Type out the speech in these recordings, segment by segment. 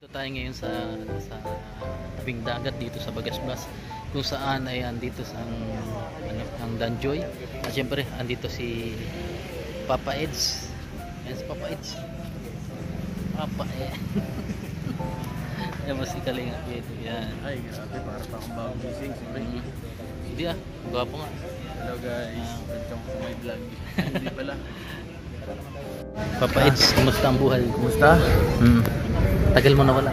Dito tayo ngayon sa tabing dagat dito sa Bagasbas, kung saan ay andito ang Danjoy, at syempre andito si Papa Eds. Yan si Papa Eds. Papa yan mas ikalinga dito. Yan. Ay, grabe, para pa akong bagong gising. Hindi gwapo nga. Hello guys, welcome to my vlog. Hindi pala. Papa Eds, kumusta ang buhay? Kumusta? Tagal mo na wala.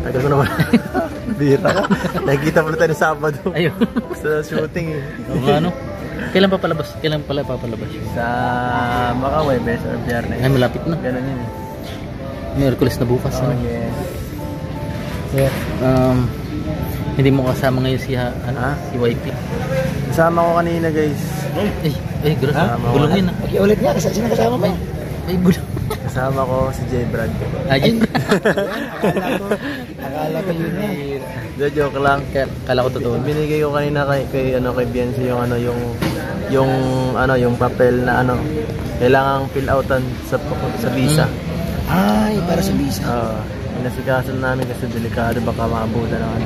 Tagal ko naman. Bira ka. Nakikita pala tayo ng Sabado. Ayun. Sa shooting eh. Ano? Kailan pa palabas? Kailan pala papalabas? Sa Makaway, Best or Biyernes. Ay, malapit na. Ganun yun eh. Miyerkules na bukas. Oh, ano? yes. Yeah. Hindi mo kasama ngayon si YP. Kasama ko kanina guys. Ay, grabe. Bulungin na. Ulit nga, sino kasama mo? Ay, bulong. Kasama ko si J. Brad. Ayun. Akala ko yun eh. Joke lang. Kala ko totoo. Binigay ko kanina kay Biancy yung papel na kailangang fill outan sa visa. Ay, para sa visa. Inasikaso namin kasi delikado, baka maabutan ng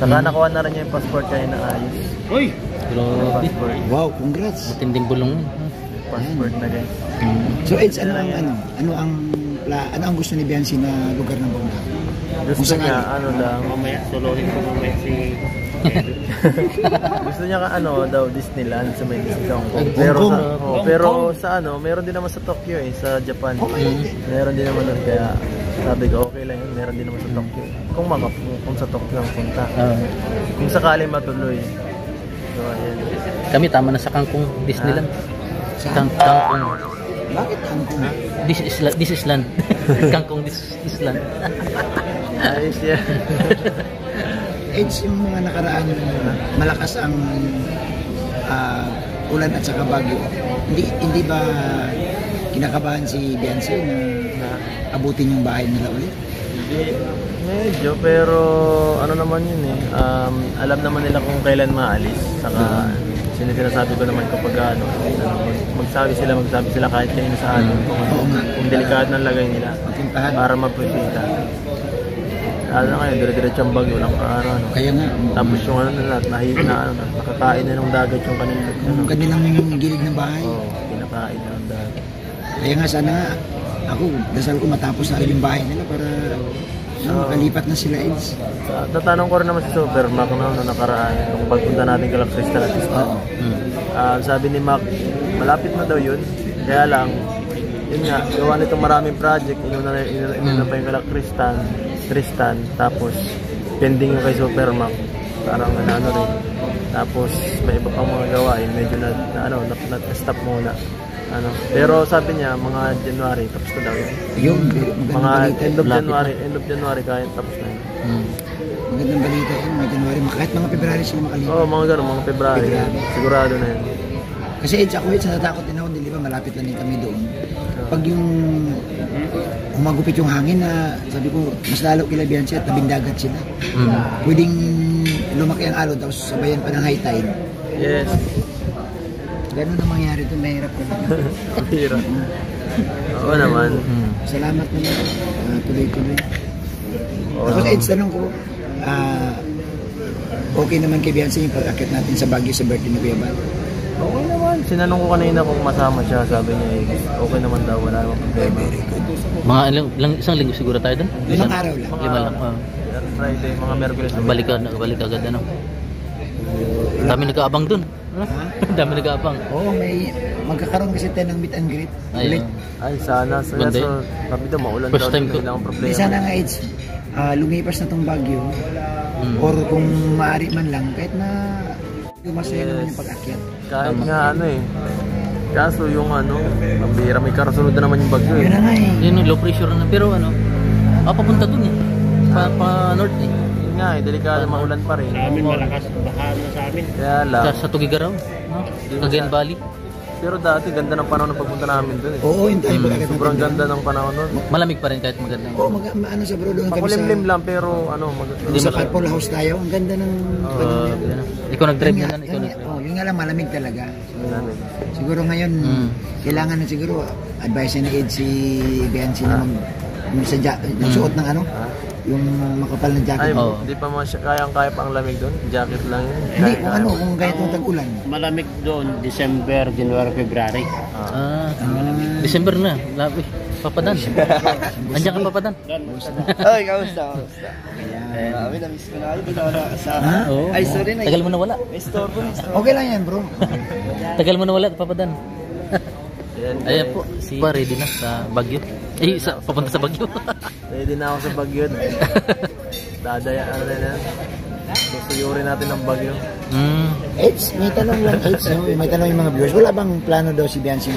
Saka nakuha na rin niya yung passport kayo na ayos. Uy! Grabe. Passport. Wow, congrats. Matinding bulong. Passport na guys. So Eds, ano ang gusto ni Biancy na lugar ng Bongga? Gusto niya Mamaya, solohin ko mamaya si... gusto niya daw Disneyland sa may Hong Kong. Pero meron din naman sa Tokyo sa Japan. Meron din naman doon, kaya sabi ko okay lang yun, meron din naman sa Tokyo. Kung sa Tokyo ang punta. Kung sakali matuloy. So ayan. Kami tama na sa Kangkong Disneyland. Kangkong. Bakit Kangkong? This is land. Kangkong this is land. Ayos yan. Eds, yung mga nakaraan malakas ang ulan at saka bagyo. Hindi ba kinakabahan si Biancy na abutin yung bahay nila ulit? Hindi, medyo, pero naman yun eh. Alam naman nila kung kailan maalis. Saka sinasabi ko naman kapag magsabi sila kahit kanina sa atin kung delikado ng lagay nila para magpipita. Ngayon, dire-diretso ang bagyo lang Kaya nga. Tapos yung nakakain na ng dagat yung kanina. Yung kanilang gilid ng bahay. Pinakain na ng dagat. Kaya nga sana ako, dasal ko matapos na yung bahay nila para makalipat na sila, Eds. Tatanong ko rin naman si Supermac na nakaraan kung pagpunta natin kay Crystal at sabi ni Mac, malapit na daw yun. Kaya lang, yun nga, gawa nitong maraming project, inuna pa yung kay Tristan, tapos pending yung kay Supermac, parang rin. Tapos may iba pang mga gawain, medyo na-stop muna. Pero sabi niya mga January tapos na daw yun. Mga end of January kaya tapos na yun. Magandang balita yun, mga January, kahit mga February sila makalipat. Mga gano'n, mga February. Sigurado na yun. Kasi Eds, ako natatakot din ako, di ba, malapit lang din kami doon. Pag yung humagupit yung hangin na, sabi ko, mas lalo kila Biancy at tabing dagat sila. Pwedeng lumaki ang alon, tapos sabayan pa ng high tide. Yes. Ganun ang mangyari doon, mahirap ko. Mahirap. Oo naman. Salamat naman. Tuloy-tuloy. Tapos Eds, tanong ko, okay naman kay Biancy yung pag-akit natin sa Baguio sa birthday ni Kuya Bal? Okay naman. Sinanong ko kanina kung masama siya, sabi niya okay naman daw, wala namang problema. Mga isang linggo siguro tayo doon? Ilang araw lang. 5 lang. Friday, mga Merkulis. Balik agad Dami nag-aabang doon. Dami nag-aabang. May magkakaroon kasi tayo ng meet and greet. Ulit. Ay, sana. So, sabi daw, maulan daw. First time ko. Di sana nga, Eds, lumipas na tong Baguio. Or kung maaari man lang, kahit na masaya naman yung pag-akyat. Kahit nga kaso yung pambira, may karasunod na naman yung bagyo Yun na nga Yun low pressure na. Pero papunta dun pa north Yun nga delikado, maulan pa rin. Sa amin malakas, baha na sa amin. Kaya lang. Sa Tugigaraw, Cagayan Valley. Pero dati, ganda ng panahon ng pagpunta namin dun Oo, yung tayo pag-akyat. Sobrang ganda ng panahon nun. Malamig pa rin kahit maganda. Oo, sa bro doon kami sa... Pakulimlim lang, pero Sa Purple House tayo, ang ganda ng... Ikaw nag-drive na lang. Yun nga lang, malamig talaga. Siguro ngayon, kailangan na siguro, advice ni Ed si Biancy na magsuot ng yung makapal na jacket. Ay, Oo. hindi pa mo kayang-kaya pa ang lamig doon. Jacket lang yun. Hindi, kung ano, kung kahit yung tag-ulan. Malamig doon, December, January, February. December na. Labi. Papadan. Andiyan ka, Papadan. Ay, kamusta? Grabe, na-miss ko na kayo. Doon ako nakasama. Oo. Ay, sorry na. Tagal mo na wala. May store po. Okay lang yan, bro. Tagal mo na wala, Papadan. Ayan, Ayan po, si ready na sa Baguio. Eh, papunta sa Baguio. Ready na ako sa Baguio. Dadaya, ano na yan. Susuyurin natin ang Baguio. Eds, may tanong lang, Eds, no? May tanong yung mga viewers. Wala bang plano daw si Biancy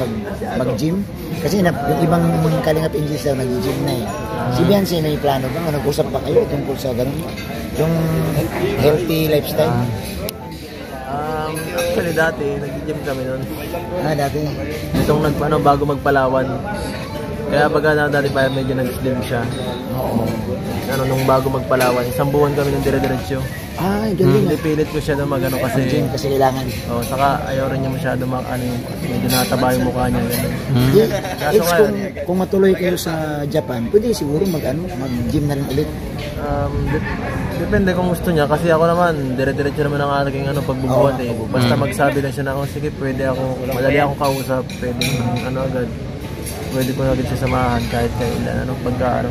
mag-gym? Kasi yung ibang Kalingap English daw nag-gym na eh. Si Biancy may plano ba? Nag-usap pa kayo tungkol sa ganun? Yung healthy lifestyle? Actually dati, nag-gym kami noon. Dati. Itong bago magpalawan. Kaya baga na dati pa medyo nag-slim siya. Nung bago magpalawan, 1 buwan kami ng dire-diretso. Ay, galing. Pilit ko siya na magano kasi Gym kasi kailangan. saka ayaw rin niya masyado medyo nataba yung mukha niya. Eds, kung matuloy kayo sa Japan, pwede siguro mag-gym na rin ulit. Depende kung gusto niya kasi ako naman dire-diretso naman ang aking pagbubuhat eh. Basta magsabi lang siya na sige, pwede ako, madali ako kausap, pwede agad. Pwede ko agad siya samahan kahit kailan pagka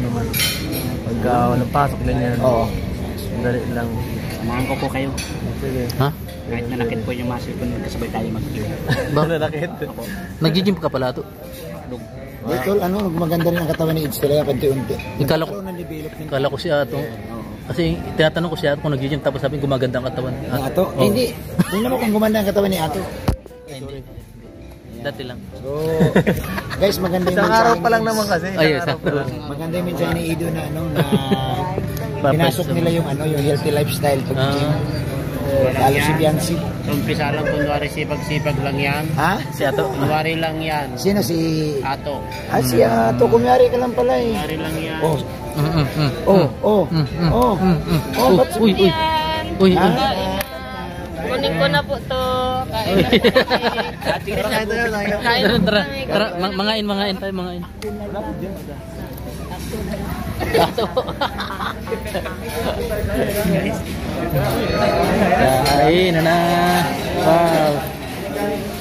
walang pasok ganyan. Oo. Dali lang. Samahan ko po kayo. Sige. Ha? Kahit nanakit po yung muscle ko, kasabay tayo mag-gym. Bakit? Nag-gym ka pala to? Tol, maganda rin ang katawan ni Eds talaga unti-unti. Kala ko si Ato. Kasi tinatanong ko si Ato kung nag-gym tapos sabi gumaganda ang katawan. Ato? Hindi. Tingnan mo kung gumanda ang katawan ni Ato. Hindi. Dati lang. So, guys, maganda yung Isang araw pa lang naman kasi. Ay, Isang araw pa lang. Maganda yung mensahe ni Ido na pinasok nila yung healthy lifestyle pag gym. Lalo si Biancy. Umpisa lang, kunwari sipag-sipag lang yan. Ha? Si Ato. Kunwari lang yan. Sino si... Ato. Si Ato, kumyari ka lang pala eh. Kunwari lang yan. Ba't Uy. Kunin ko na po to. Kain na po. Tara, mangain tayo, mangain. Ato. Kain na. Wow.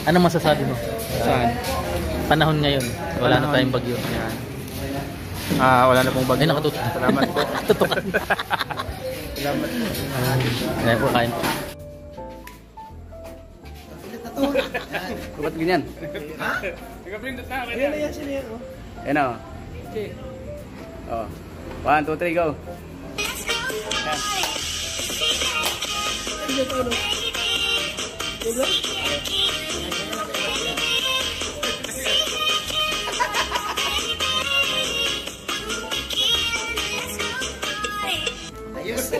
Ano masasabi mo? Saan? Panahon ngayon. Wala na tayong bagyo. Wala na pong Ay, nakatutok. Salamat po. Tutukan. Salamat. Ayan po, kain. Ba't ganyan? Yan o. Oh. 1, 2, 3, go. Ayos.